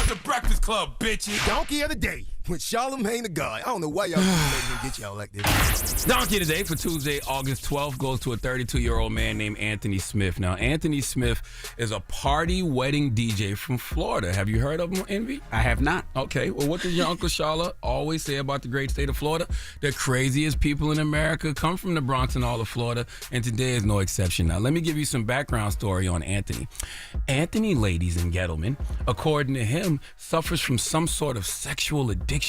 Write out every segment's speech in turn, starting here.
the Breakfast Club, bitches. Donkey of the day with Charlamagne the God. I don't know why y'all get y'all like this. Donkey today for Tuesday, August 12th goes to a 32-year-old man named Anthony Smith. Now, Anthony Smith is a party wedding DJ from Florida. Have you heard of him, Envy? I have not. Okay, well, what does your Uncle Shala always say about the great state of Florida? The craziest people in America come from the Bronx and all of Florida, and today is no exception. Now, let me give you some background story on Anthony. Anthony, ladies and gentlemen, according to him, suffers from some sort of sexual addiction,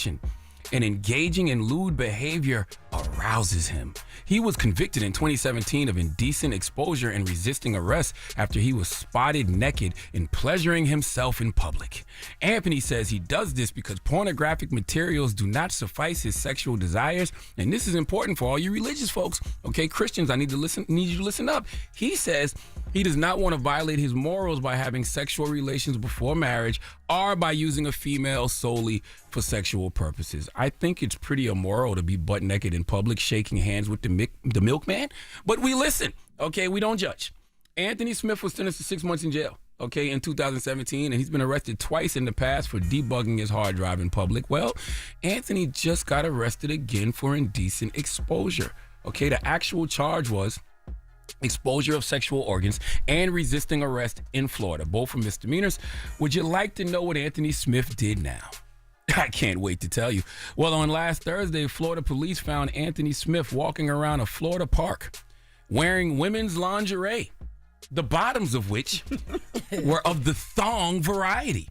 and engaging in lewd behavior arouses him. He was convicted in 2017 of indecent exposure and resisting arrest after he was spotted naked and pleasuring himself in public. Anthony says he does this because pornographic materials do not suffice his sexual desires, and this is important for all you religious folks. Okay, Christians, I need you to listen up. He says he does not want to violate his morals by having sexual relations before marriage or by using a female solely for sexual purposes. I think it's pretty immoral to be butt naked in public shaking hands with the milkman, but we listen, okay? We don't judge. Anthony Smith was sentenced to 6 months in jail, okay, in 2017, and he's been arrested twice in the past for debugging his hard drive in public. Well, Anthony just got arrested again for indecent exposure, okay? The actual charge was exposure of sexual organs and resisting arrest in Florida, both for misdemeanors. Would you like to know what Anthony Smith did now? I can't wait to tell you. Well, on last Thursday, Florida police found Anthony Smith walking around a Florida park wearing women's lingerie, the bottoms of which were of the thong variety.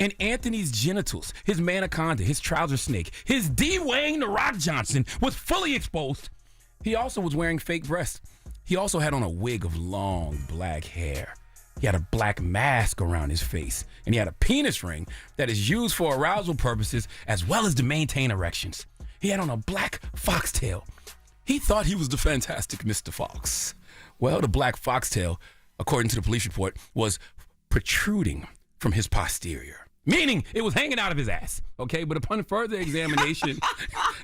And Anthony's genitals, his manaconda, his trouser snake, his D-Wayne The Rock Johnson was fully exposed. He also was wearing fake breasts. He also had on a wig of long black hair. He had a black mask around his face, and he had a penis ring that is used for arousal purposes as well as to maintain erections. He had on a black foxtail. He thought he was the fantastic Mr. Fox. Well, the black foxtail, according to the police report, was protruding from his posterior, meaning it was hanging out of his ass, okay? But upon further examination,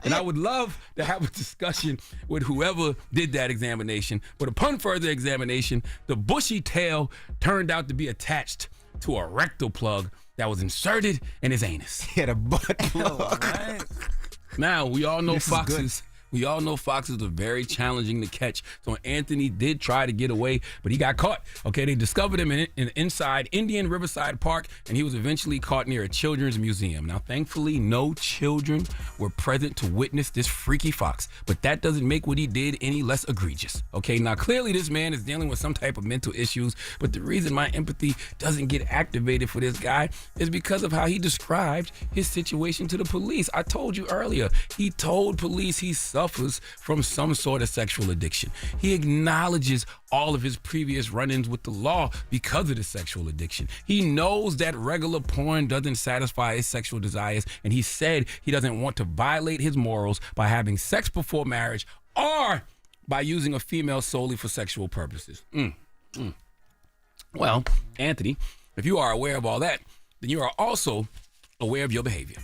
and I would love to have a discussion with whoever did that examination, but upon further examination, the bushy tail turned out to be attached to a rectal plug that was inserted in his anus. He had a butt plug. Right. Now, we all know foxes. We all know foxes are very challenging to catch. So Anthony did try to get away, but he got caught. Okay, they discovered him in inside Indian Riverside Park, and he was eventually caught near a children's museum. Now, thankfully, no children were present to witness this freaky fox, but that doesn't make what he did any less egregious. Okay, now clearly this man is dealing with some type of mental issues, but the reason my empathy doesn't get activated for this guy is because of how he described his situation to the police. I told you earlier, he told police he suffers from some sort of sexual addiction. He acknowledges all of his previous run-ins with the law because of the sexual addiction. He knows that regular porn doesn't satisfy his sexual desires, and he said he doesn't want to violate his morals by having sex before marriage or by using a female solely for sexual purposes. Well, Anthony, if you are aware of all that, then you are also aware of your behavior.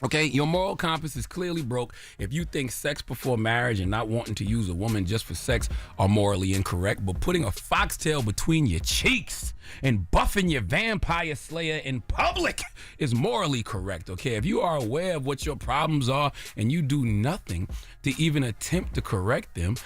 Okay, your moral compass is clearly broke if you think sex before marriage and not wanting to use a woman just for sex are morally incorrect, but putting a foxtail between your cheeks and buffing your vampire slayer in public is morally correct, okay? If you are aware of what your problems are and you do nothing to even attempt to correct them,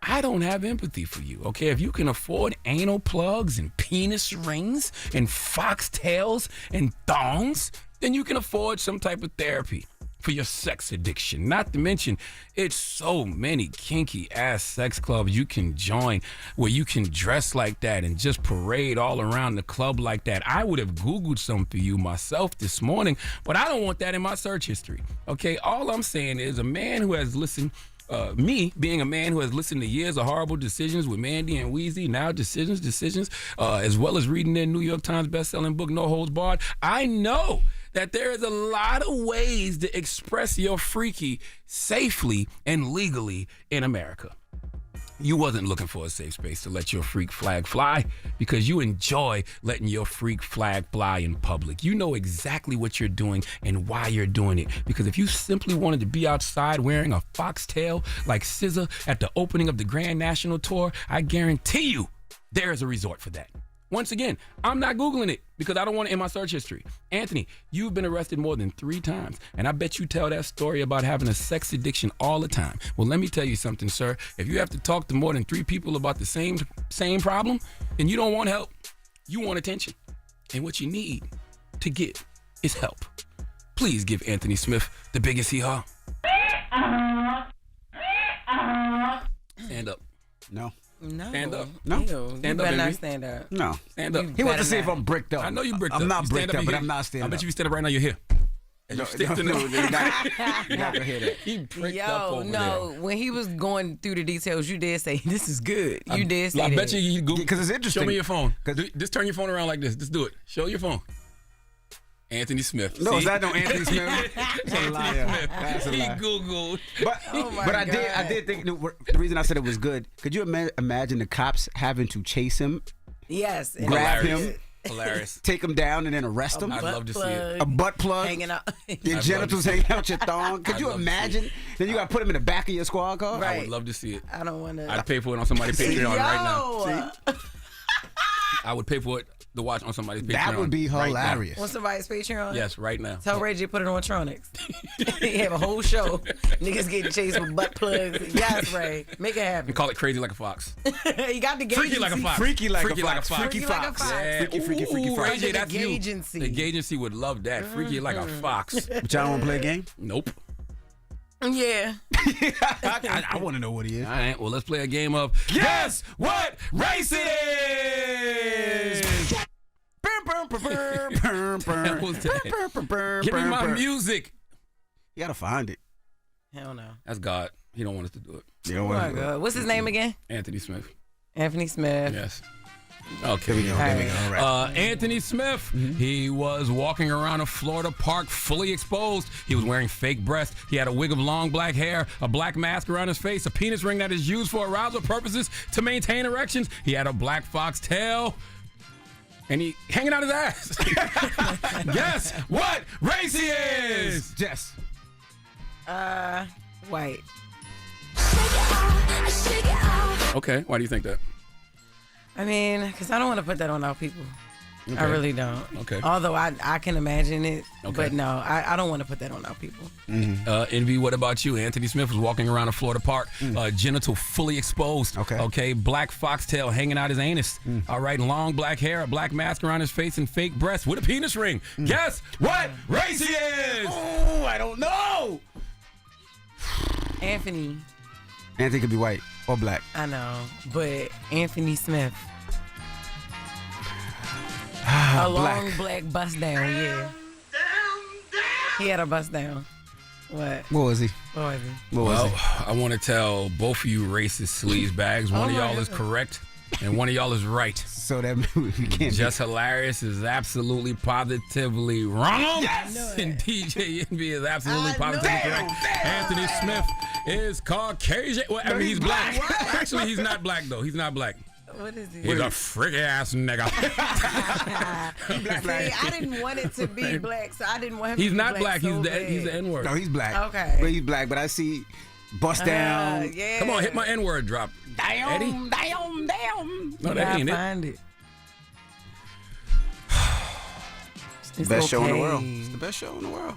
I don't have empathy for you, okay? If you can afford anal plugs and penis rings and foxtails and thongs, then you can afford some type of therapy for your sex addiction. Not to mention, it's so many kinky ass sex clubs you can join where you can dress like that and just parade all around the club like that. I would have Googled some for you myself this morning, but I don't want that in my search history, okay? All I'm saying is a man who has listened me being a man who has listened to years of horrible decisions with Mandy and Weezy, now decisions, as well as reading their New York Times bestselling book, No Holds Barred, I know that there is a lot of ways to express your freaky safely and legally in America. You wasn't looking for a safe space to let your freak flag fly because you enjoy letting your freak flag fly in public. You know exactly what you're doing and why you're doing it. Because if you simply wanted to be outside wearing a foxtail like SZA at the opening of the Grand National Tour, I guarantee you there is a resort for that. Once again, I'm not Googling it because I don't want it in my search history. Anthony, you've been arrested more than 3 times, and I bet you tell that story about having a sex addiction all the time. Well, let me tell you something, sir. If you have to talk to more than 3 people about the same problem, then you don't want help. You want attention. And what you need to get is help. Please give Anthony Smith the biggest hee-haw. Stand up. No. No. Stand up. No. Ew, Stand you up, better not baby. stand up. No. Stand up. He wants to better see if not. I'm bricked up. I know you bricked up. I'm not You stand bricked up, you but here. I'm not standing I up. bet you stand up right now, you're here. And you stick to You're not gonna hear that. He pricked up Yo, over no. there. When he was going through the details, you did say, this is good. You did say I that. bet you Google. Because it's interesting. Show me your phone. 'Cause- Just turn your phone around like this. Just do it. Show your phone. Anthony Smith. No, See? is that no Anthony Smith? That's a liar. That's a He lie. Googled. But, my but I God. did think the reason I said it was good. Could you imagine the cops having to chase him, Yes. and grab Hilarious. him, Hilarious. take him down, and then arrest him? I'd love to see it. A butt plug, Hanging out. your I'd genitals love to hanging out your thong. Could I'd you love to see imagine? Then you got to put him in the back of your squad car. I Right. would love to see it. I don't want to. I'd pay for it on somebody's Patreon right now. Yo, I would pay for it to watch on somebody's Patreon. That would be right now. hilarious. want somebody's Patreon? Yes, right now. Tell Ray J put it on Tronics. He have a whole show. Niggas getting chased with butt plugs. Yes, Ray. Make it We happen. call it Crazy Like a Fox. You got the gaugency. Freaky Like a Fox. Freaky like Freaky a like a fox. fox. Freaky Freaky like a fox. fox. Yeah. Freaky Ooh, fox. Ray J, that's you. Gaugency. The Gaugency would love that. Freaky like a fox. But y'all want to play a game? Nope. Yeah. I want to know what he is. All right, well, let's play a game of Guess What Race It Is? That was that. Give me my music. You gotta find it. Hell no. That's God. He don't want us to do it. You know Oh my God. What's his name again? Anthony Smith. Anthony Smith. Yes. Okay. There we go. There we go. All right. Anthony Smith, he was walking around a Florida park fully exposed. He was wearing fake breasts. He had a wig of long black hair, a black mask around his face, a penis ring that is used for arousal purposes to maintain erections. He had a black fox tail. And he hanging out his ass. Guess what race he is? Jess. White. Okay, why do you think that? I mean, because I don't want to put that on our people. I Okay. really don't. Okay. Although I can imagine it. Okay. But no, I don't want to put that on our people. Envy, what about you? Anthony Smith was walking around a Florida park, genital fully exposed. Okay. Black foxtail hanging out his anus. All right, long black hair, a black mask around his face, and fake breasts with a penis ring. Guess what race he is? Oh, I don't know. Anthony, Anthony could be white or black. I know, but Anthony Smith. A long black bust down, yeah. He had a bust down. What? What was he? What was he? What was Well, he? I want to tell both of you racist sleaze bags. One of my y'all is correct, and one of y'all is right. So that we can't. Jess Hilarious is absolutely positively wrong. Yes! And DJ Envy is absolutely I knew positively it. correct. Anthony Smith is Caucasian. Well, I mean, he's black. What? Actually, he's not black, though. He's not black. What is he? He's a freaky ass nigga. See, I didn't want it to be black, so I didn't want him He's to be not black. so He's bad. the N-word. No, he's black. Okay. But he's black. But I see bust down. Yeah. Come on, hit my N-word drop. Eddie? Damn. No, that I ain't it. find it. It's Best show in the okay. world. It's the best show in the world.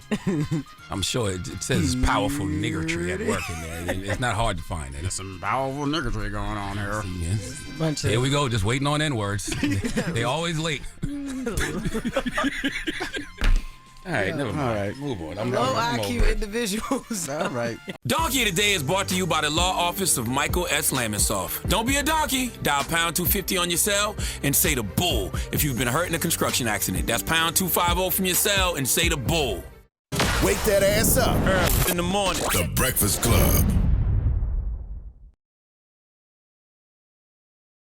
I'm sure it says powerful niggertree at work in there. It's not hard to find it. There's some powerful niggertree going on here. Yes. Bunch of Here we go, just waiting on N-words. They always late. All right, never mind. All right. Move on. I'm low over IQ it. individuals. All right. Donkey of the Day is brought to you by the law office of Michael S. Lamonsoff. Don't be a donkey. Dial pound 250 on your cell and say the bull if you've been hurt in a construction accident. That's pound 250 from your cell and say the bull. Wake that ass up. Early in the morning. The Breakfast Club.